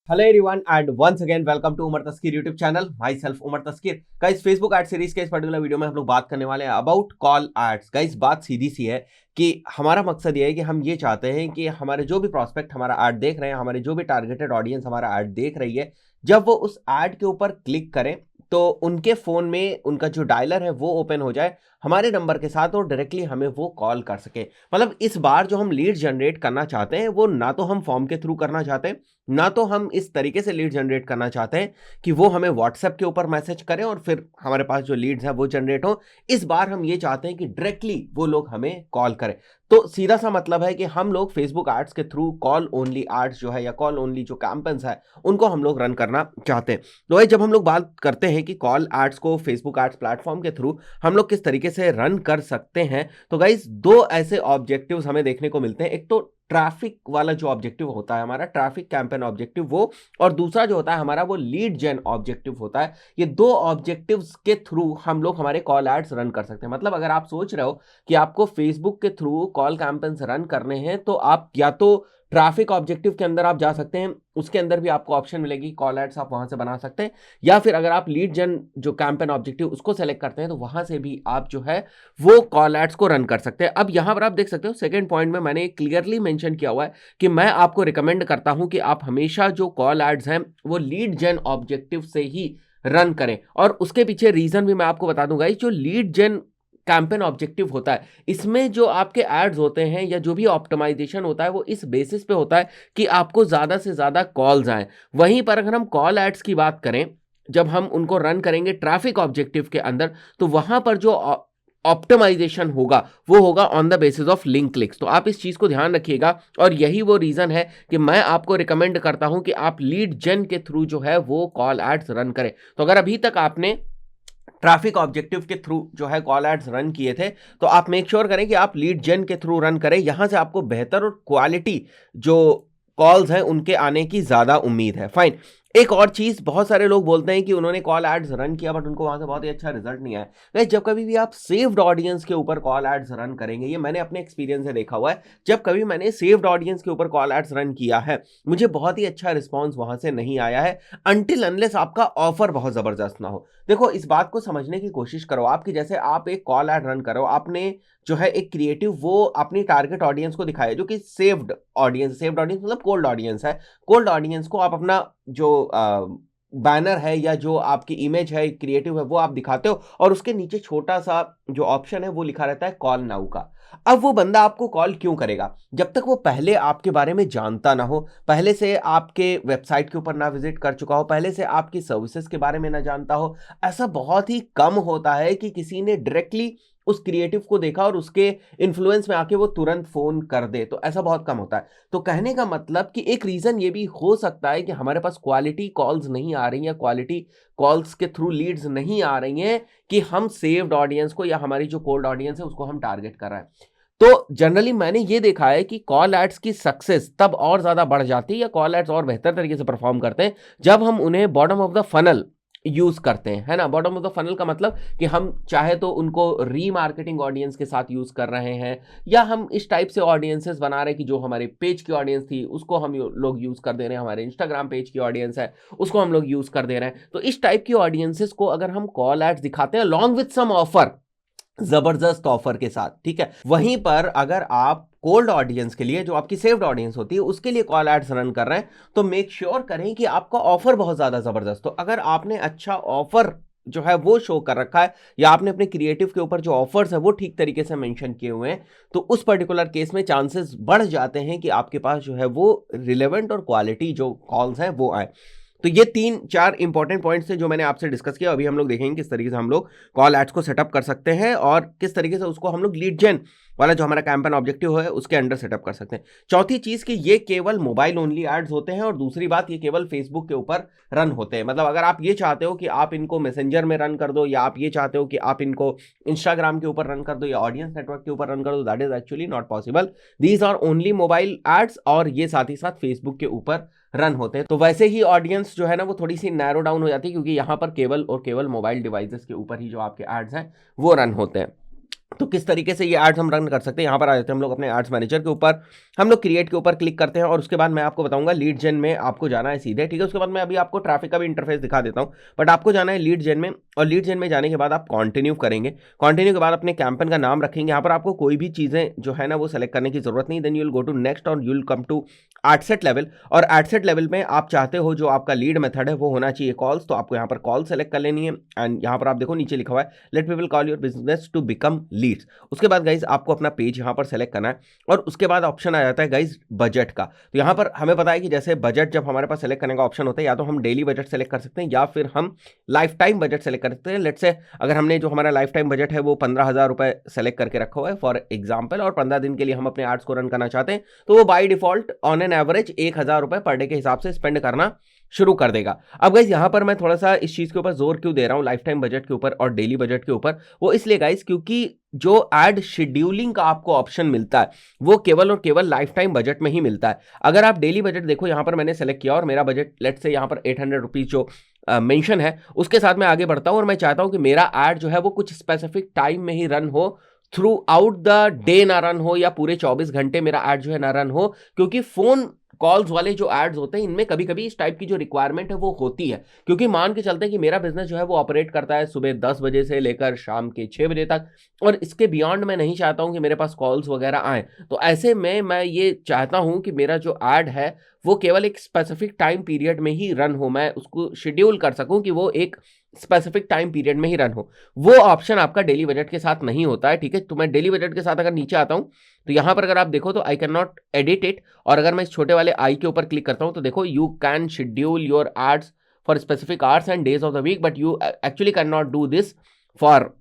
Hello everyone and once again welcome to Umar Taskeer YouTube channel. Myself Umar Taskeer. Guys Facebook ad series के इस particular video में हम लोग बात करने वाले हैं अबाउट कॉल एड्स। गाइस बात सीधी सी है कि हमारा मकसद ये है कि हम ये चाहते हैं कि हमारे जो भी प्रॉस्पेक्ट हमारा ऐड देख रहे हैं, हमारे जो भी टारगेटेड ऑडियंस हमारा ऐड देख रही है, जब वो उस ऐड के ऊपर क्लिक करें तो उनके फोन में उनका जो डायलर है वो ओपन हो जाए हमारे नंबर के साथ और डायरेक्टली हमें वो कॉल कर सके। मतलब इस बार जो हम लीड जनरेट करना चाहते हैं वो ना तो हम फॉर्म के थ्रू करना चाहते हैं, ना तो हम इस तरीके से लीड जनरेट करना चाहते हैं कि वो हमें व्हाट्सएप के ऊपर मैसेज करें और फिर हमारे पास जो लीड्स हैं वो जनरेट हो। इस बार हम ये चाहते हैं कि डायरेक्टली वो लोग हमें कॉल करें। तो सीधा सा मतलब है कि हम लोग फेसबुक एड्स के थ्रू कॉल ओनली एड्स जो है या कॉल ओनली जो कैंपेन्स है उनको हम लोग रन करना चाहते हैं। तो भाई जब हम लोग बात करते हैं कि कॉल एड्स को फेसबुक एड्स प्लेटफॉर्म के थ्रू हम लोग किस तरीके से रन कर सकते हैं, तो गाइस दो ऐसे ऑब्जेक्टिव्स हमें देखने को मिलते हैं। एक तो ट्रैफिक वाला जो ऑब्जेक्टिव होता है हमारा, ट्रैफिक कैंपेन ऑब्जेक्टिव वो, और दूसरा जो होता है हमारा वो लीड जेन ऑब्जेक्टिव होता है। ये दो ऑब्जेक्टिव्स के थ्रू हम लोग हमारे कॉल एड्स रन कर सकते हैं। मतलब अगर आप सोच रहे हो कि आपको फेसबुक के थ्रू कॉल कैंपेन्स रन करने हैं तो आप या तो ट्रैफिक ऑब्जेक्टिव के अंदर आप जा सकते हैं, उसके अंदर भी आपको ऑप्शन मिलेगी कॉल एड्स आप वहां से बना सकते हैं, या फिर अगर आप लीड जन जो कैंपेन ऑब्जेक्टिव उसको सेलेक्ट करते हैं तो वहां से भी आप जो है वो कॉल एड्स को रन कर सकते हैं। अब यहां पर आप देख सकते हो सेकंड पॉइंट में मैंने क्लियरली मेंशन किया हुआ है कि मैं आपको रिकमेंड करता हूं कि आप हमेशा जो कॉल एड्स हैं वो लीड जेन ऑब्जेक्टिव से ही रन करें। और उसके पीछे रीजन भी मैं आपको बता दूंगा। जो लीड जेन कैंपेन ऑब्जेक्टिव होता है इसमें जो आपके एड्स होते हैं या जो भी ऑप्टिमाइजेशन होता है वो इस बेसिस पे होता है कि आपको ज्यादा से ज्यादा कॉल्स आए। वहीं पर अगर हम कॉल एड्स की बात करें, जब हम उनको रन करेंगे ट्रैफिक ऑब्जेक्टिव के अंदर, तो वहां पर जो ऑप्टिमाइजेशन होगा वो होगा on the basis of link clicks. तो आप इस चीज को ध्यान रखिएगा और यही वो रीजन है कि मैं आपको रिकमेंड करता हूं कि आप लीड जेन के थ्रू जो है वो कॉल एड्स रन करें। तो अगर अभी तक आपने ट्रैफिक ऑब्जेक्टिव के थ्रू जो है कॉल एड्स रन किए थे तो आप मेक श्योर करें कि आप लीड जेन के थ्रू रन करें। यहां से आपको बेहतर और क्वालिटी जो कॉल्स हैं उनके आने की ज्यादा उम्मीद है। फाइन। एक और चीज, बहुत सारे लोग बोलते हैं कि उन्होंने कॉल एड्स रन किया बट उनको वहां से बहुत ही अच्छा रिजल्ट नहीं आया। गाइस जब कभी भी आप सेव्ड ऑडियंस के ऊपर कॉल एड्स रन करेंगे, ये मैंने अपने एक्सपीरियंस से देखा हुआ है, जब कभी मैंने सेव्ड ऑडियंस के ऊपर कॉल एड्स रन किया है मुझे बहुत ही अच्छा रिस्पॉन्स वहां से नहीं आया है अनटिल अनलेस आपका ऑफर बहुत जबरदस्त ना हो। देखो इस बात को समझने की कोशिश करो आपकी, जैसे आप एक कॉल एड रन करो, आपने जो है एक क्रिएटिव वो अपनी टारगेट ऑडियंस को दिखाया जो कि सेव्ड ऑडियंस मतलब कोल्ड ऑडियंस है। कोल्ड ऑडियंस को आप अपना जो बैनर है या जो आपकी इमेज है क्रिएटिव है वो आप दिखाते हो और उसके नीचे छोटा सा जो ऑप्शन है वो लिखा रहता है कॉल नाउ का। अब वो बंदा आपको कॉल क्यों करेगा? जब तक वो पहले आपके बारे में जानता ना हो, पहले से आपके वेबसाइट के ऊपर ना विजिट कर चुका हो, पहले से आपकी सर्विसेज के बारे में ना जानता हो। ऐसा बहुत ही कम होता है कि किसी ने डायरेक्टली उस क्रिएटिव को देखा और उसके इन्फ्लुएंस में आके वो तुरंत फोन कर दे, तो ऐसा बहुत कम होता है। तो कहने का मतलब कि एक रीजन ये भी हो सकता है कि हमारे पास क्वालिटी कॉल्स नहीं आ रही या क्वालिटी कॉल्स के थ्रू लीड्स नहीं आ रही हैं कि हम सेव्ड ऑडियंस को या हमारी जो कोल्ड ऑडियंस है उसको हम टारगेट कर रहे हैं। तो जनरली मैंने ये देखा है कि कॉल एड्स की सक्सेस तब और ज्यादा बढ़ जाती है या कॉल एड्स और बेहतर तरीके से परफॉर्म करते हैं जब हम उन्हें bottom of the funnel use करते हैं, है ना। बॉटम ऑफ द फनल का मतलब कि हम चाहे तो उनको रीमार्केटिंग ऑडियंस के साथ यूज कर रहे हैं या हम इस टाइप से ऑडियंसेस बना रहे हैं कि जो हमारे पेज की ऑडियंस थी उसको हम लोग यूज कर दे रहे हैं, हमारे इंस्टाग्राम पेज की ऑडियंस है उसको हम लोग यूज कर दे रहे हैं। तो इस टाइप की ऑडियंसेस को अगर हम कॉल एड्स दिखाते हैं लॉन्ग विथ सम ऑफर, जबरदस्त ऑफर के साथ, ठीक है, वहीं पर अगर आप कोल्ड ऑडियंस के लिए जो आपकी सेव्ड ऑडियंस होती है उसके लिए कॉल एड्स रन कर रहे हैं तो मेक श्योर करें कि आपका ऑफर बहुत ज्यादा जबरदस्त हो। अगर आपने अच्छा ऑफर जो है वो शो कर रखा है या आपने अपने क्रिएटिव के ऊपर जो ऑफर्स है वो ठीक तरीके से मेंशन किए हुए हैं तो उस पर्टिकुलर केस में चांसेस बढ़ जाते हैं कि आपके पास जो है वो रिलेवेंट और क्वालिटी जो कॉल्स हैं वो आए। तो ये 3-4 इंपॉर्टेंट पॉइंट्स थे जो मैंने आपसे डिस्कस किया। अभी हम लोग देखेंगे किस तरीके से हम लोग कॉल एड्स को सेटअप कर सकते हैं और किस तरीके से उसको हम लोग लीड जेन वाला जो हमारा कैंपेन ऑब्जेक्टिव है उसके अंडर सेटअप कर सकते हैं। चौथी चीज कि ये केवल मोबाइल ओनली एड्स होते हैं और दूसरी बात ये केवल फेसबुक के ऊपर रन होते हैं। मतलब अगर आप ये चाहते हो कि आप इनको मैसेंजर में रन कर दो या आप ये चाहते हो कि आप इनको इंस्टाग्राम के ऊपर रन कर दो या ऑडियंस नेटवर्क के ऊपर रन कर दो, that is actually not possible. These are only mobile ads और ये साथ ही साथ फेसबुक के ऊपर रन होते हैं। तो वैसे ही ऑडियंस जो है ना वो थोड़ी सी नैरो डाउन हो जाती है क्योंकि यहाँ पर केवल और केवल मोबाइल डिवाइसेस के ऊपर ही जो आपके एड्स हैं वो रन होते हैं। तो किस तरीके से ये एड्स हम रन कर सकते हैं, यहाँ पर आ जाते हैं हम लोग अपने एड्स मैनेजर के ऊपर, हम लोग क्रिएट के ऊपर क्लिक करते हैं और उसके बाद मैं आपको बताऊंगा लीड जेन में आपको जाना है सीधे, ठीक है। उसके बाद मैं अभी आपको ट्रैफिक का भी इंटरफेस दिखा देता हूँ, बट आपको जाना है लीड जेन में, और लीड जेन में जाने के बाद आप कंटिन्यू करेंगे। कंटिन्यू के बाद अपने कैंपेन का नाम रखेंगे, यहाँ पर आपको कोई भी चीज़ें जो है ना वो सेलेक्ट करने की जरूरत नहीं। Then you will go to next और you will come to ad set level, और एडसेट लेवल में आप चाहते हो जो आपका लीड मेथड है वो होना चाहिए कॉल्स, तो आपको यहाँ पर कॉल सेलेक्ट कर लेनी है। एंड यहाँ पर आप देखो नीचे लिखा हुआ है let people call your business to become leads. उसके बाद गाइज आपको अपना पेज यहाँ पर सेलेक्ट करना है, और उसके बाद ऑप्शन आ जाता है गाइज बजट का। तो यहाँ पर हमें पता है कि जैसे बजट जब हमारे पास सेलेक्ट करने का ऑप्शन होता है, या तो हम डेली बजट सेलेक्ट कर सकते हैं या फिर हम लाइफ टाइम बजट सेलेक्ट कर सकते हैं। लेट्स से अगर हमने जो हमारा लाइफ टाइम बजट है वो 15,000 रुपए सेलेक्ट करके रखा हुआ है फॉर एग्जाम्पल, और 15 दिन के लिए हम अपने एड्स को रन करना चाहते हैं, तो वो by default on an average 1,000 रुपए पर डे के हिसाब से स्पेंड करना शुरू कर देगा। अब गाइज यहाँ पर मैं थोड़ा सा इस चीज के ऊपर जोर क्यों दे रहा हूँ, लाइफ टाइम बजट के ऊपर और डेली बजट के ऊपर, वो इसलिए गाइज क्योंकि जो एड शेड्यूलिंग का आपको ऑप्शन मिलता है वो केवल और केवल लाइफ टाइम बजट में ही मिलता है। अगर आप डेली बजट देखो, यहाँ पर मैंने सेलेक्ट किया और मेरा बजट लेट्स से यहाँ पर 800 रुपीज जो मेंशन है उसके साथ मैं आगे बढ़ता हूँ, और मैं चाहता हूँ कि मेरा एड जो है वो कुछ स्पेसिफिक टाइम में ही रन हो, थ्रू आउट द डे ना रन हो, या पूरे 24 घंटे मेरा एड जो है ना रन हो, क्योंकि फोन कॉल्स वाले जो एड्स होते हैं इनमें कभी कभी इस टाइप की जो रिक्वायरमेंट है वो होती है। क्योंकि मान के चलते हैं कि मेरा बिजनेस जो है वो ऑपरेट करता है सुबह 10 बजे से लेकर शाम के 6 बजे तक, और इसके बियॉन्ड मैं नहीं चाहता हूं कि मेरे पास कॉल्स वगैरह आए। तो ऐसे में मैं ये चाहता हूं कि मेरा जो एड है वो केवल एक स्पेसिफिक टाइम पीरियड में ही रन हो, मैं उसको शेड्यूल कर सकूं कि वो एक स्पेसिफिक टाइम पीरियड में ही रन हो। वो ऑप्शन आपका डेली बजट के साथ नहीं होता है, ठीक है। तो मैं डेली बजट के साथ अगर नीचे आता हूं तो यहां पर अगर आप देखो तो आई कैन नॉट एडिट इट, और अगर मैं इस छोटे वाले आई के ऊपर क्लिक करता हूं तो देखो you can schedule your ads for specific hours and days of the week, but you actually can not do this for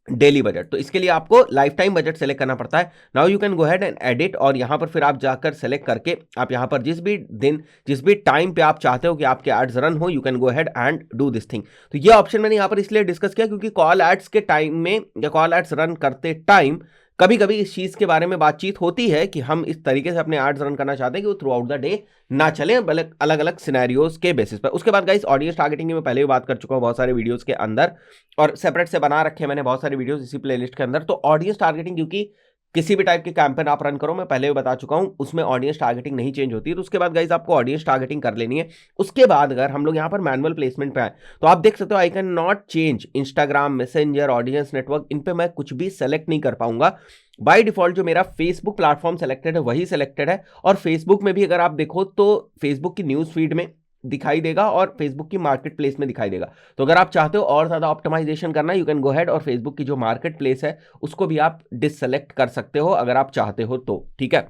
daily budget. तो इसके लिए आपको लाइफ टाइम बजट सेलेक्ट करना पड़ता है। Now you can go head and edit, और यहां पर फिर आप जाकर सेलेक्ट करके आप यहां पर जिस भी दिन जिस भी टाइम पे आप चाहते हो कि आपके एड्स रन हो, you can go head and do this thing. तो ये ऑप्शन मैंने यहां पर इसलिए डिस्कस किया क्योंकि कॉल एड्स के टाइम में या कॉल एड्स रन करते टाइम कभी कभी इस चीज के बारे में बातचीत होती है कि हम इस तरीके से अपने एड्स रन करना चाहते हैं कि वो थ्रू आउट द डे ना चले, अलग अलग सिनेरियोज के बेसिस पर। उसके बाद गाइस ऑडियंस टारगेटिंग की मैं पहले भी बात कर चुका हूं बहुत सारे वीडियोस के अंदर, और सेपरेट से बना रखे हैं मैंने बहुत सारे वीडियोस इसी प्लेलिस्ट के अंदर। तो ऑडियंस टारगेटिंग क्योंकि किसी भी टाइप के कैंपेन आप रन करो, मैं पहले भी बता चुका हूं, उसमें ऑडियंस टारगेटिंग नहीं चेंज होती है। तो उसके बाद गाइस आपको ऑडियंस टारगेटिंग कर लेनी है। उसके बाद अगर हम लोग यहां पर मैनुअल प्लेसमेंट पे आए तो आप देख सकते हो I can not change Instagram, Messenger, audience network, इन पे मैं कुछ भी सेलेक्ट नहीं कर पाऊंगा। बाय डिफॉल्ट जो मेरा फेसबुक प्लेटफॉर्म सेलेक्टेड है वही सेलेक्टेड है, और फेसबुक में भी अगर आप देखो तो फेसबुक की न्यूज फीड में दिखाई देगा और फेसबुक की मार्केट प्लेस में दिखाई देगा। तो अगर आप चाहते हो और ज्यादा ऑप्टिमाइजेशन करना, यू कैन गो हेड और फेसबुक की जो मार्केट प्लेस है उसको भी आप डिससेलेक्ट कर सकते हो अगर आप चाहते हो तो, ठीक है।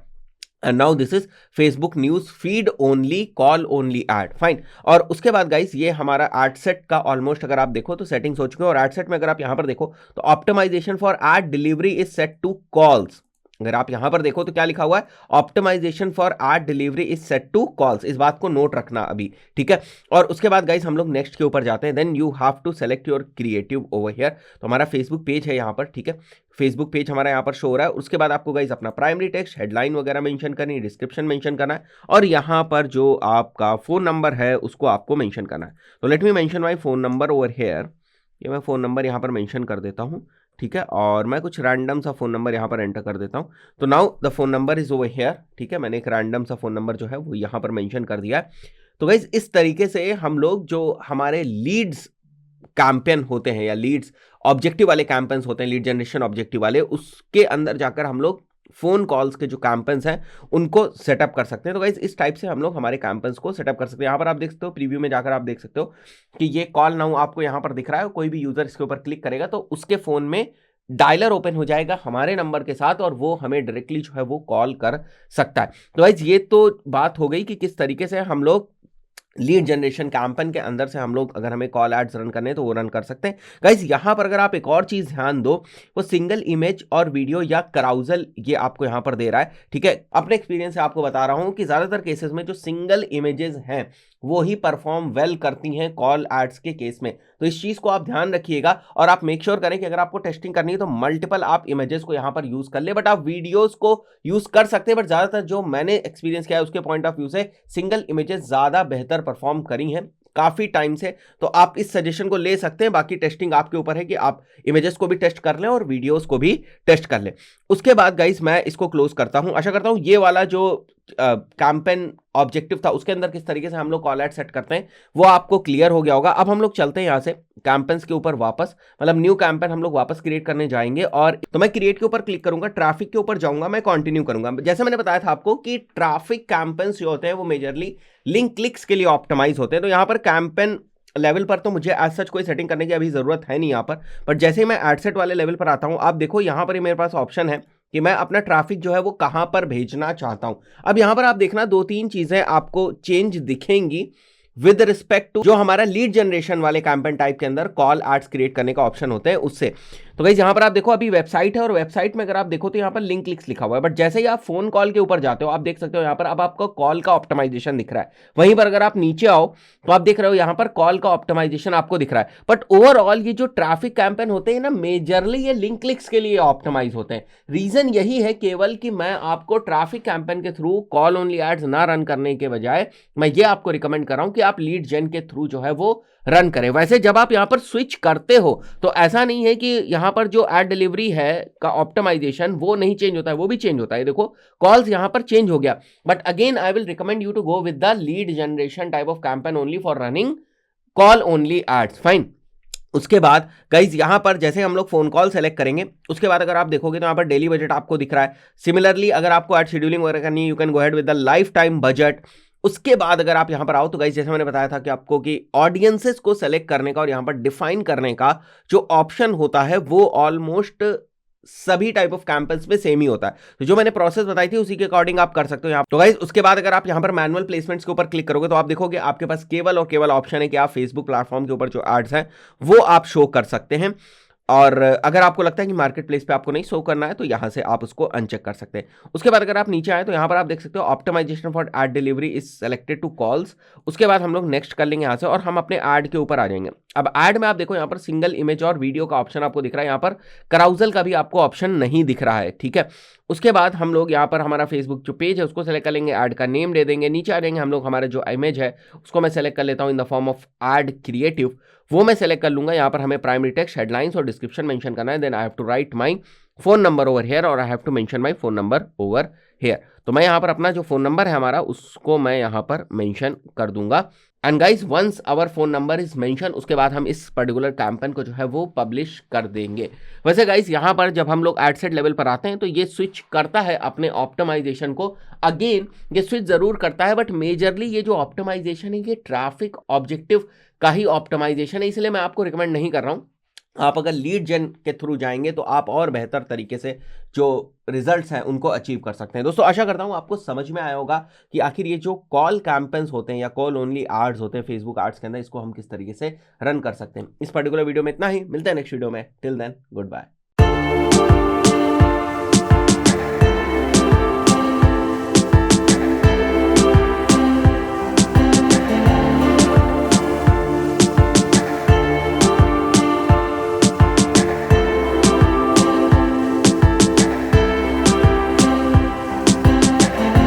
And now this is Facebook news feed only, call only ad, fine. और उसके बाद गाइस ये हमारा एड सेट का ऑलमोस्ट अगर आप देखो तो सेटिंग्स हो चुके हैं, और एड सेट में अगर आप यहां पर देखो तो optimization for ad delivery is set to calls. अगर आप यहां पर देखो तो क्या लिखा हुआ है, optimization for ad delivery is set to calls. इस बात को नोट रखना अभी, ठीक है। और उसके बाद गाइस हम लोग नेक्स्ट के ऊपर जाते हैं। Then you have to select your creative over here. तो हमारा फेसबुक पेज है यहाँ पर, ठीक है, फेसबुक पेज हमारा यहाँ पर शो हो रहा है। उसके बाद आपको गाइस अपना प्राइमरी टेक्स्ट, हेडलाइन वगैरह मेंशन करनी है, डिस्क्रिप्शन मेंशन करना है, और यहाँ पर जो आपका फोन नंबर है उसको आपको मेंशन करना है। तो let me mention my phone number over here. ये मैं फोन नंबर यहाँ पर मेंशन कर देता हूँ, ठीक है, और मैं कुछ रैंडम सा फोन नंबर यहाँ पर एंटर कर देता हूँ। तो now the phone number is over here, ठीक है, मैंने एक रैंडम सा फोन नंबर जो है वो यहाँ पर मेंशन कर दिया है। तो गाइस इस तरीके से हम लोग जो हमारे लीड्स कैंपेन होते हैं या लीड्स ऑब्जेक्टिव वाले कैंपेन्स होते हैं, लीड जनरेशन ऑब्जेक्टिव वाले, उसके अंदर जाकर हम लोग फोन कॉल्स के जो कैंपेन्स हैं उनको सेटअप कर सकते हैं। तो गाइस इस टाइप से हम लोग हमारे कैंपेन्स को सेटअप कर सकते हैं। यहाँ पर आप देख सकते हो, प्रीव्यू में जाकर आप देख सकते हो कि ये कॉल नाउ आपको यहाँ पर दिख रहा है। कोई भी यूजर इसके ऊपर क्लिक करेगा तो उसके फोन में डायलर ओपन हो जाएगा हमारे नंबर के साथ, और वो हमें डायरेक्टली जो है वो कॉल कर सकता है। तो गाइस ये तो बात हो गई कि किस तरीके से हम लोग लीड जनरेशन कैंपेन के अंदर से हम लोग अगर हमें कॉल एड्स रन करने तो वो रन कर सकते हैं। गाइस यहाँ पर अगर आप एक और चीज ध्यान दो, वो सिंगल इमेज और वीडियो या कराउजल ये आपको यहाँ पर दे रहा है, ठीक है। अपने एक्सपीरियंस से आपको बता रहा हूँ कि ज्यादातर केसेस में जो सिंगल इमेजेस हैं वो ही परफॉर्म वेल करती हैं कॉल एड्स के केस में। तो इस चीज को आप ध्यान रखिएगा, और आप मेक श्योर करें कि अगर आपको टेस्टिंग करनी है तो मल्टीपल आप इमेजेस को यहाँ पर यूज कर ले, बट आप वीडियोस को यूज कर सकते हैं। बट ज्यादातर जो मैंने एक्सपीरियंस किया है उसके पॉइंट ऑफ व्यू से सिंगल इमेजेस ज्यादा बेहतर परफॉर्म करी हैं काफी टाइम से, तो आप इस सजेशन को ले सकते हैं। बाकी टेस्टिंग आपके ऊपर है कि आप इमेजेस को भी टेस्ट कर लें और वीडियोस को भी टेस्ट कर लें। उसके बाद गाइस मैं इसको क्लोज करता हूं। आशा करता हूं ये वाला जो कैंपेन ऑब्जेक्टिव था उसके अंदर किस तरीके से हम लोग कॉल एड सेट करते हैं वो आपको क्लियर हो गया होगा। अब हम लोग चलते हैं यहां से कैंपेन्स के ऊपर वापस, मतलब न्यू कैंपेन हम लोग वापस क्रिएट करने जाएंगे। और तो मैं क्रिएट के ऊपर क्लिक करूंगा, ट्रैफिक के ऊपर जाऊंगा, मैं कंटिन्यू करूंगा। जैसे मैंने बताया था आपको कि ट्रैफिक कैंपेन्स जो होते हैं वो मेजरली लिंक क्लिक्स के लिए ऑप्टिमाइज होते हैं। तो यहां पर कैंपेन लेवल पर तो मुझे एज सच कोई सेटिंग करने की अभी जरूरत है नहीं यहाँ पर, बट जैसे ही मैं एडसेट वाले लेवल पर आता हूँ, आप देखो यहाँ पर ही मेरे पास ऑप्शन है कि मैं अपना ट्रैफिक जो है वो कहां पर भेजना चाहता हूं। अब यहां पर आप देखना 2-3 चीजें आपको चेंज दिखेंगी विद रिस्पेक्ट टू जो हमारा लीड जनरेशन वाले कैंपेन टाइप के अंदर कॉल एड्स क्रिएट करने का ऑप्शन होते हैं उससे। तो गाइस यहां पर आप देखो अभी वेबसाइट है और वेबसाइट में अगर आप देखो तो यहां पर लिंक क्लिक्स लिखा हुआ है, बट जैसे ही आप फोन कॉल के ऊपर जाते हो आप देख सकते हो यहां पर अब आपको कॉल का ऑप्टिमाइजेशन दिख रहा है। वहीं पर अगर आप नीचे आओ तो आप देख रहे हो यहां पर कॉल का ऑप्टिमाइजेशन आपको दिख रहा है। बट ओवरऑल ये जो ट्रैफिक कैंपेन होते हैं ना, मेजरली ये लिंक क्लिक्स के लिए ऑप्टिमाइज होते हैं। रीजन यही है केवल कि मैं आपको ट्रैफिक कैंपेन के थ्रू कॉल ओनली एड्स ना रन करने के बजाय मैं ये आपको रिकमेंड कर रहा हूं कि आप लीड जेन के थ्रू जो है वो रन करें। वैसे जब आप यहां पर स्विच करते हो तो ऐसा नहीं है कि यहां पर जो एड डिलीवरी है का ऑप्टिमाइजेशन वो नहीं चेंज होता है, वो भी चेंज होता है। देखो कॉल्स यहां पर चेंज हो गया, but again I will recommend you to go with the lead generation type of campaign only for running call only ads. Fine. उसके बाद गाइज यहां पर जैसे हम लोग फोन कॉल सेलेक्ट करेंगे उसके बाद अगर आप देखोगे तो यहां पर डेली बजट आपको दिख रहा है। सिमिलरली अगर आपको एड शेड्यूलिंग वगैरह करनी है, you can go ahead with the life time budget. उसके बाद अगर आप यहां पर आओ तो गाइस जैसे मैंने बताया था कि आपको कि ऑडियंसेस को सेलेक्ट करने का और यहां पर डिफाइन करने का जो ऑप्शन होता है वो ऑलमोस्ट सभी टाइप ऑफ कैंपेन्स में सेम ही होता है। तो जो मैंने प्रोसेस बताई थी उसी के अकॉर्डिंग आप कर सकते हो यहाँ। तो गाइस उसके बाद अगर आप यहाँ पर मैनुअल प्लेसमेंट्स के ऊपर क्लिक करोगे तो आप देखोगे आपके पास केवल और केवल ऑप्शन है कि आप फेसबुक प्लेटफॉर्म के ऊपर जो एड्स हैं वो आप शो कर सकते हैं। और अगर आपको लगता है कि मार्केट प्लेस पे आपको नहीं शो करना है तो यहां से आप उसको अनचेक कर सकते हैं। उसके बाद अगर आप नीचे आए तो यहां पर आप देख सकते हो optimization for ad delivery is selected to calls. उसके बाद हम लोग नेक्स्ट कर लेंगे यहां से और हम अपने ऐड के ऊपर आ जाएंगे। अब ऐड में आप देखो यहां पर सिंगल इमेज और वीडियो का ऑप्शन आपको दिख रहा है, यहां पर कराउजल का भी आपको ऑप्शन नहीं दिख रहा है, ठीक है। उसके बाद हम लोग यहाँ पर हमारा फेसबुक जो पेज है उसको सेलेक्ट कर लेंगे, ऐड का नेम दे देंगे। नीचे आ जाएंगे हम लोग, हमारा जो इमेज है उसको मैं सेलेक्ट कर लेता हूँ in the form of ad creative, वो मैं सेलेक्ट कर लूंगा। यहाँ पर हमें प्राइमरी टेक्स्ट, हेडलाइंस और डिस्क्रिप्शन मेंशन करना है। Then I have to write my phone number over here और I have to mention my phone number over here. तो मैं यहाँ पर अपना जो फोन नंबर है हमारा उसको मैं यहाँ पर मेंशन कर दूंगा। And guys once our phone number is mention उसके बाद हम इस पर्टिकुलर कैंपेन को जो है वो पब्लिश कर देंगे। वैसे गाइस यहाँ पर जब हम लोग एडसेट लेवल पर आते हैं तो ये स्विच करता है अपने ऑप्टिमाइजेशन को। अगेन ये स्विच जरूर करता है बट मेजरली ये जो ऑप्टिमाइजेशन है ये ट्रैफिक ऑब्जेक्टिव का ही ऑप्टिमाइजेशन है, इसलिए मैं आपको रिकमेंड नहीं कर रहा हूँ। आप अगर लीड जेन के थ्रू जाएंगे तो आप और बेहतर तरीके से जो रिजल्ट्स हैं उनको अचीव कर सकते हैं। दोस्तों आशा करता हूं आपको समझ में आया होगा कि आखिर ये जो कॉल कैंपेन्स होते हैं या कॉल ओनली एड्स होते हैं फेसबुक एड्स के अंदर, इसको हम किस तरीके से रन कर सकते हैं। इस पर्टिकुलर वीडियो में इतना ही, मिलते हैं नेक्स्ट वीडियो में। Till then good bye.